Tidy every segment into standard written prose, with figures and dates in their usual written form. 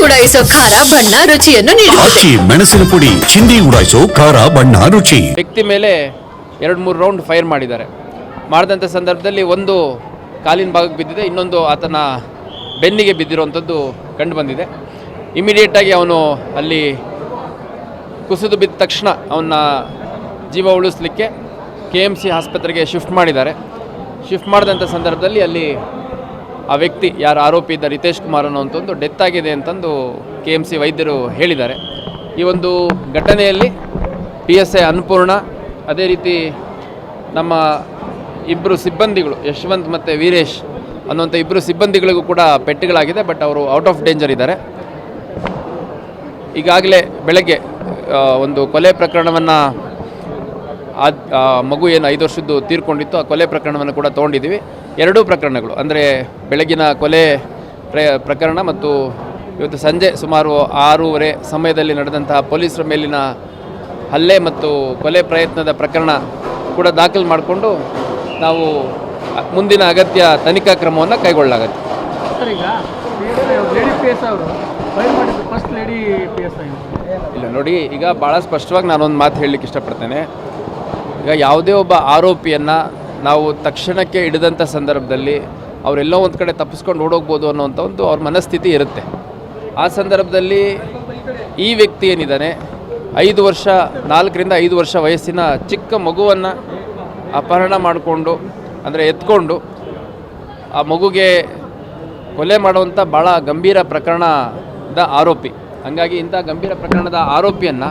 ಉಡಾಯಿಸೋ ಖಾರ ಬಣ್ಣ ರುಚಿಯನ್ನು ನೀಡುತ್ತದೆ. ಆಚಿ ಮೆಣಸಿನ ಪುಡಿ ಚಿಂದಿ ಉಡಾಯಿಸೋ ಖಾರ ಬಣ್ಣ ರುಚಿ. ವ್ಯಕ್ತಿ ಮೇಲೆ 2-3 ರೌಂಡ್ ಫೈರ್ ಮಾಡಿದ್ದಾರೆ. ಮಾಡಿದಂಥ ಸಂದರ್ಭದಲ್ಲಿ ಒಂದು ಕಾಲಿನ ಭಾಗಕ್ಕೆ ಬಿದ್ದಿದೆ, ಇನ್ನೊಂದು ಆತನ ಬೆನ್ನಿಗೆ ಬಿದ್ದಿರುವಂಥದ್ದು ಕಂಡು ಬಂದಿದೆ. ಇಮಿಡಿಯೇಟಾಗಿ ಅವನು ಅಲ್ಲಿ ಕುಸಿದು ಬಿದ್ದ ತಕ್ಷಣ ಅವನ್ನ ಜೀವ ಉಳಿಸಲಿಕ್ಕೆ KMC ಆಸ್ಪತ್ರೆಗೆ ಶಿಫ್ಟ್ ಮಾಡಿದ್ದಾರೆ. ಶಿಫ್ಟ್ ಮಾಡಿದಂಥ ಸಂದರ್ಭದಲ್ಲಿ ಅಲ್ಲಿ ಆ ವ್ಯಕ್ತಿ ಯಾರು ಆರೋಪಿ ಇದ್ದ ರಿತೇಶ್ ಕುಮಾರ್ ಅನ್ನೋಂಥದ್ದು ಡೆತ್ ಆಗಿದೆ ಅಂತಂದು KMC ವೈದ್ಯರು ಹೇಳಿದ್ದಾರೆ. ಈ ಒಂದು ಘಟನೆಯಲ್ಲಿ PSI ಅನ್ನಪೂರ್ಣ, ಅದೇ ರೀತಿ ನಮ್ಮ ಇಬ್ಬರು ಸಿಬ್ಬಂದಿಗಳು ಯಶವಂತ್ ಮತ್ತು ವೀರೇಶ್ ಅನ್ನುವಂಥ ಇಬ್ಬರು ಸಿಬ್ಬಂದಿಗಳಿಗೂ ಕೂಡ ಪೆಟ್ಟುಗಳಾಗಿದೆ. ಬಟ್ ಅವರು ಔಟ್ ಆಫ್ ಡೇಂಜರ್ ಇದ್ದಾರೆ. ಈಗಾಗಲೇ ಬೆಳಗ್ಗೆ ಒಂದು ಕೊಲೆ ಪ್ರಕರಣವನ್ನು ಮಗು ಏನು 5 ವರ್ಷದ್ದು ತೀರ್ಕೊಂಡಿತ್ತು, ಆ ಕೊಲೆ ಪ್ರಕರಣವನ್ನು ಕೂಡ ತೊಗೊಂಡಿದ್ದೀವಿ. ಎರಡೂ ಪ್ರಕರಣಗಳು ಅಂದರೆ ಬೆಳಗಿನ ಕೊಲೆ ಪ್ರಕರಣ ಮತ್ತು ಇವತ್ತು ಸಂಜೆ ಸುಮಾರು 6:30 ಸಮಯದಲ್ಲಿ ನಡೆದಂತಹ ಪೊಲೀಸರ ಮೇಲಿನ ಹಲ್ಲೆ ಮತ್ತು ಕೊಲೆ ಪ್ರಯತ್ನದ ಪ್ರಕರಣ ಕೂಡ ದಾಖಲು ಮಾಡಿಕೊಂಡು ನಾವು ಮುಂದಿನ ಅಗತ್ಯ ತನಿಖಾ ಕ್ರಮವನ್ನು ಕೈಗೊಳ್ಳಲಾಗುತ್ತೆ. ಇಲ್ಲ ನೋಡಿ, ಈಗ ಭಾಳ ಸ್ಪಷ್ಟವಾಗಿ ನಾನೊಂದು ಮಾತು ಹೇಳಲಿಕ್ಕೆ ಇಷ್ಟಪಡ್ತೇನೆ. ಈಗ ಯಾವುದೇ ಒಬ್ಬ ಆರೋಪಿಯನ್ನು ನಾವು ತಕ್ಷಣಕ್ಕೆ ಹಿಡಿದಂಥ ಸಂದರ್ಭದಲ್ಲಿ ಅವರೆಲ್ಲೋ ಒಂದು ಕಡೆ ತಪ್ಪಿಸ್ಕೊಂಡು ಓಡೋಗ್ಬೋದು ಅನ್ನೋಂಥ ಒಂದು ಅವ್ರ ಮನಸ್ಥಿತಿ ಇರುತ್ತೆ. ಆ ಸಂದರ್ಭದಲ್ಲಿ ಈ ವ್ಯಕ್ತಿ ಏನಿದ್ದಾನೆ 4ರಿಂದ 5 ವರ್ಷ ವಯಸ್ಸಿನ ಚಿಕ್ಕ ಮಗುವನ್ನು ಅಪಹರಣ ಮಾಡಿಕೊಂಡು ಅಂದರೆ ಎತ್ಕೊಂಡು ಆ ಮಗುಗೆ ಕೊಲೆ ಮಾಡುವಂಥ ಭಾಳ ಗಂಭೀರ ಪ್ರಕರಣದ ಆರೋಪಿ. ಹಾಗಾಗಿ ಇಂಥ ಗಂಭೀರ ಪ್ರಕರಣದ ಆರೋಪಿಯನ್ನು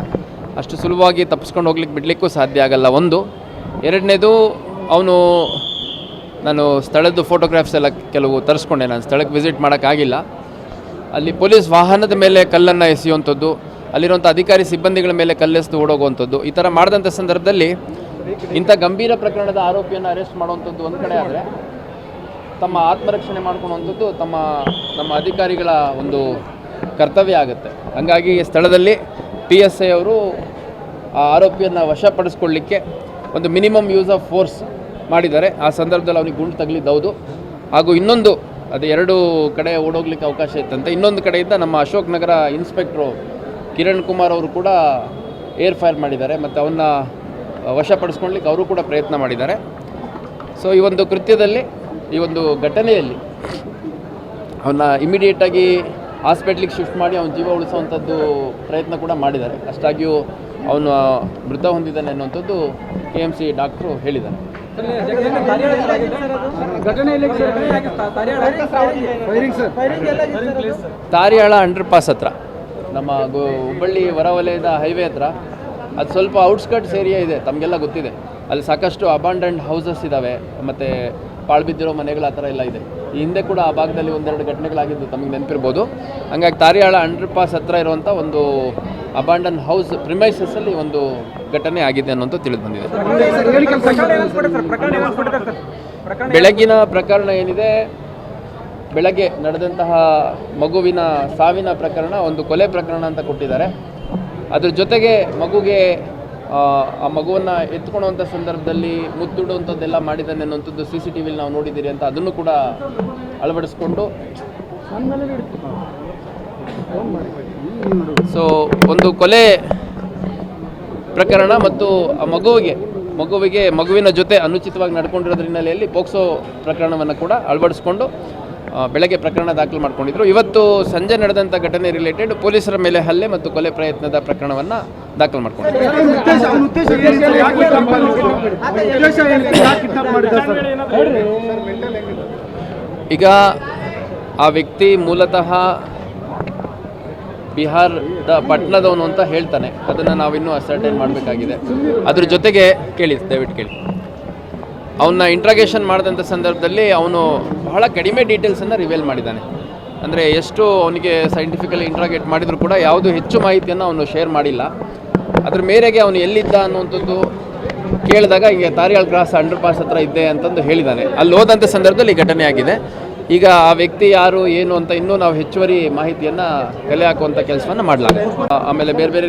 ಅಷ್ಟು ಸುಲಭವಾಗಿ ತಪ್ಪಿಸ್ಕೊಂಡು ಹೋಗ್ಲಿಕ್ಕೆ ಬಿಡಲಿಕ್ಕೂ ಸಾಧ್ಯ ಆಗಲ್ಲ. ಒಂದು. ಎರಡನೇದು, ಅವನು ನಾನು ಸ್ಥಳದ್ದು ಫೋಟೋಗ್ರಾಫ್ಸ್ ಎಲ್ಲ ಕೆಲವು ತರಿಸ್ಕೊಂಡೆ. ನಾನು ಸ್ಥಳಕ್ಕೆ ವಿಸಿಟ್ ಮಾಡೋಕ್ಕಾಗಿಲ್ಲ. ಅಲ್ಲಿ ಪೊಲೀಸ್ ವಾಹನದ ಮೇಲೆ ಕಲ್ಲನ್ನು ಎಸೆಯುವಂಥದ್ದು, ಅಲ್ಲಿರುವಂಥ ಅಧಿಕಾರಿ ಸಿಬ್ಬಂದಿಗಳ ಮೇಲೆ ಕಲ್ಲೆಸೆದು ಓಡೋಗುವಂಥದ್ದು, ಈ ಥರ ಮಾಡಿದಂಥ ಸಂದರ್ಭದಲ್ಲಿ ಇಂಥ ಗಂಭೀರ ಪ್ರಕರಣದ ಆರೋಪಿಯನ್ನು ಅರೆಸ್ಟ್ ಮಾಡುವಂಥದ್ದು ಒಂದು ಕಡೆ ಆದರೆ, ತಮ್ಮ ಆತ್ಮರಕ್ಷಣೆ ಮಾಡ್ಕೊಳ್ಳುವಂಥದ್ದು ನಮ್ಮ ಅಧಿಕಾರಿಗಳ ಒಂದು ಕರ್ತವ್ಯ ಆಗುತ್ತೆ. ಹಾಗಾಗಿ ಸ್ಥಳದಲ್ಲಿ PSI ಅವರು ಆ ಆರೋಪಿಯನ್ನು ವಶಪಡಿಸ್ಕೊಳ್ಳಿಕ್ಕೆ ಒಂದು ಮಿನಿಮಮ್ ಯೂಸ್ ಆಫ್ ಫೋರ್ಸ್ ಮಾಡಿದ್ದಾರೆ. ಆ ಸಂದರ್ಭದಲ್ಲಿ ಅವನಿಗೆ ಗುಂಡು ತಗಲಿದ್ದೌದು. ಹಾಗೂ ಇನ್ನೊಂದು, ಅದು 2 ಕಡೆ ಓಡೋಗ್ಲಿಕ್ಕೆ ಅವಕಾಶ ಇತ್ತಂತೆ. ಇನ್ನೊಂದು ಕಡೆಯಿಂದ ನಮ್ಮ ಅಶೋಕ್ ನಗರ ಇನ್ಸ್ಪೆಕ್ಟ್ರು ಕಿರಣ್ ಕುಮಾರ್ ಅವರು ಕೂಡ ಏರ್ ಫೈರ್ ಮಾಡಿದ್ದಾರೆ ಮತ್ತು ಅವನ್ನ ವಶಪಡಿಸ್ಕೊಳ್ಳಿಕ್ಕೆ ಅವರು ಕೂಡ ಪ್ರಯತ್ನ ಮಾಡಿದ್ದಾರೆ. ಸೊ ಈ ಒಂದು ಕೃತ್ಯದಲ್ಲಿ, ಈ ಒಂದು ಘಟನೆಯಲ್ಲಿ ಅವನ್ನ ಇಮಿಡಿಯೇಟಾಗಿ ಹಾಸ್ಪಿಟ್ಲಿಗೆ ಶಿಫ್ಟ್ ಮಾಡಿ ಅವನ ಜೀವ ಉಳಿಸುವಂಥದ್ದು ಪ್ರಯತ್ನ ಕೂಡ ಮಾಡಿದ್ದಾರೆ. ಅಷ್ಟಾಗಿಯೂ ಅವನು ಮೃತ ಹೊಂದಿದ್ದಾನೆ ಅನ್ನುವಂಥದ್ದು KMC ಡಾಕ್ಟ್ರು ಹೇಳಿದ್ದಾರೆ. ತಾರಿಯಾಳ ಅಂಡರ್ಪಾಸ್ ಹತ್ರ, ನಮ್ಮ ಹುಬ್ಬಳ್ಳಿ ಹೊರವಲಯದ ಹೈವೇ ಹತ್ರ, ಅದು ಸ್ವಲ್ಪ ಔಟ್ಸ್ಕರ್ಟ್ಸ್ ಏರಿಯಾ ಇದೆ, ತಮಗೆಲ್ಲ ಗೊತ್ತಿದೆ. ಅಲ್ಲಿ ಸಾಕಷ್ಟು ಅಬಾಂಡನ್ಡ್ ಹೌಸಸ್ ಇದ್ದಾವೆ ಮತ್ತು ಪಾಳ್ಬಿದ್ದಿರೋ ಮನೆಗಳು ಆ ಥರ ಎಲ್ಲ ಇದೆ. ಈ ಹಿಂದೆ ಕೂಡ ಆ ಭಾಗದಲ್ಲಿ 1-2 ಘಟನೆಗಳಾಗಿದ್ದು ತಮಗೆ ನೆನಪಿರ್ಬೋದು. ಹಂಗಾಗಿ ತಾರಿಯಾಳ ಅಂಡರ್ಪಾಸ್ ಹತ್ರ ಇರುವಂಥ ಒಂದು ಅಬಾಂಡನ್ ಹೌಸ್ ಪ್ರಿಮೈಸಸ್ಸಲ್ಲಿ ಒಂದು ಘಟನೆ ಆಗಿದೆ ಅನ್ನೋಂಥ ತಿಳಿದು ಬಂದಿದೆ. ಬೆಳಗಿನ ಪ್ರಕರಣ ಏನಿದೆ, ಬೆಳಗ್ಗೆ ನಡೆದಂತಹ ಮಗುವಿನ ಸಾವಿನ ಪ್ರಕರಣ ಒಂದು ಕೊಲೆ ಪ್ರಕರಣ ಅಂತ ಕೊಟ್ಟಿದ್ದಾರೆ. ಅದ್ರ ಜೊತೆಗೆ ಮಗುಗೆ ಆ ಮಗುವನ್ನು ಎತ್ಕೊಳ್ಳುವಂಥ ಸಂದರ್ಭದಲ್ಲಿ ಮುದ್ದಿಡುವಂಥದ್ದೆಲ್ಲ ಮಾಡಿದ್ದಾನೆ ಅನ್ನೋಂಥದ್ದು CCTVಲಿ ನಾವು ನೋಡಿದ್ದೀರಿ ಅಂತ ಅದನ್ನು ಕೂಡ ಅಳವಡಿಸ್ಕೊಂಡು, ಸೊ ಒಂದು ಕೊಲೆ ಪ್ರಕರಣ ಮತ್ತು ಆ ಮಗುವಿನ ಜೊತೆ ಅನುಚಿತವಾಗಿ ನಡ್ಕೊಂಡಿರೋದ್ರ ಹಿನ್ನೆಲೆಯಲ್ಲಿ ಪೋಕ್ಸೋ ಪ್ರಕರಣವನ್ನು ಕೂಡ ಅಳವಡಿಸ್ಕೊಂಡು ಬೆಳಗ್ಗೆ ಪ್ರಕರಣ ದಾಖಲು ಮಾಡ್ಕೊಂಡಿದ್ರು. ಇವತ್ತು ಸಂಜೆ ನಡೆದಂಥ ಘಟನೆ ರಿಲೇಟೆಡ್ ಪೊಲೀಸರ ಮೇಲೆ ಹಲ್ಲೆ ಮತ್ತು ಕೊಲೆ ಪ್ರಯತ್ನದ ಪ್ರಕರಣವನ್ನು ದಾಖಲು ಮಾಡ್ಕೊಂಡಿದ್ರು. ಈಗ ಆ ವ್ಯಕ್ತಿ ಮೂಲತಃ ಬಿಹಾರದ ಪಟ್ಟಣದವನು ಅಂತ ಹೇಳ್ತಾನೆ. ಅದನ್ನು ನಾವಿನ್ನೂ ಅಸರ್ಟೈನ್ ಮಾಡಬೇಕಾಗಿದೆ. ಅದ್ರ ಜೊತೆಗೆ ದಯವಿಟ್ಟು ಕೇಳಿ, ಅವನ್ನ ಇಂಟ್ರಾಗೇಷನ್ ಮಾಡಿದಂಥ ಸಂದರ್ಭದಲ್ಲಿ ಅವನು ಬಹಳ ಕಡಿಮೆ ಡೀಟೇಲ್ಸನ್ನು ರಿವೀಲ್ ಮಾಡಿದ್ದಾನೆ. ಅಂದರೆ ಎಷ್ಟು ಅವನಿಗೆ ಸೈಂಟಿಫಿಕಲಿ ಇಂಟ್ರಾಗೇಟ್ ಮಾಡಿದರೂ ಕೂಡ ಯಾವುದು ಹೆಚ್ಚು ಮಾಹಿತಿಯನ್ನು ಅವನು ಶೇರ್ ಮಾಡಿಲ್ಲ. ಅದ್ರ ಮೇರೆಗೆ ಅವನು ಎಲ್ಲಿದ್ದ ಅನ್ನುವಂಥದ್ದು ಕೇಳಿದಾಗ ಈಗ ತಾರಿಯಾಳ್ ಕ್ರಾಸ್ ಅಂಡರ್ಪಾಸ್ ಹತ್ರ ಇದ್ದೆ ಅಂತಂದು ಹೇಳಿದ್ದಾನೆ. ಅಲ್ಲಿ ಹೋದಂಥ ಸಂದರ್ಭದಲ್ಲಿ ಘಟನೆ ಆಗಿದೆ. ಈಗ ಆ ವ್ಯಕ್ತಿ ಯಾರು ಏನು ಅಂತ ಇನ್ನೂ ನಾವು ಹೆಚ್ಚುವರಿ ಮಾಹಿತಿಯನ್ನು ಕಲೆ ಹಾಕುವಂಥ ಕೆಲಸವನ್ನು ಮಾಡಲಾಗುತ್ತೆ. ಆಮೇಲೆ ಬೇರೆ ಬೇರೆ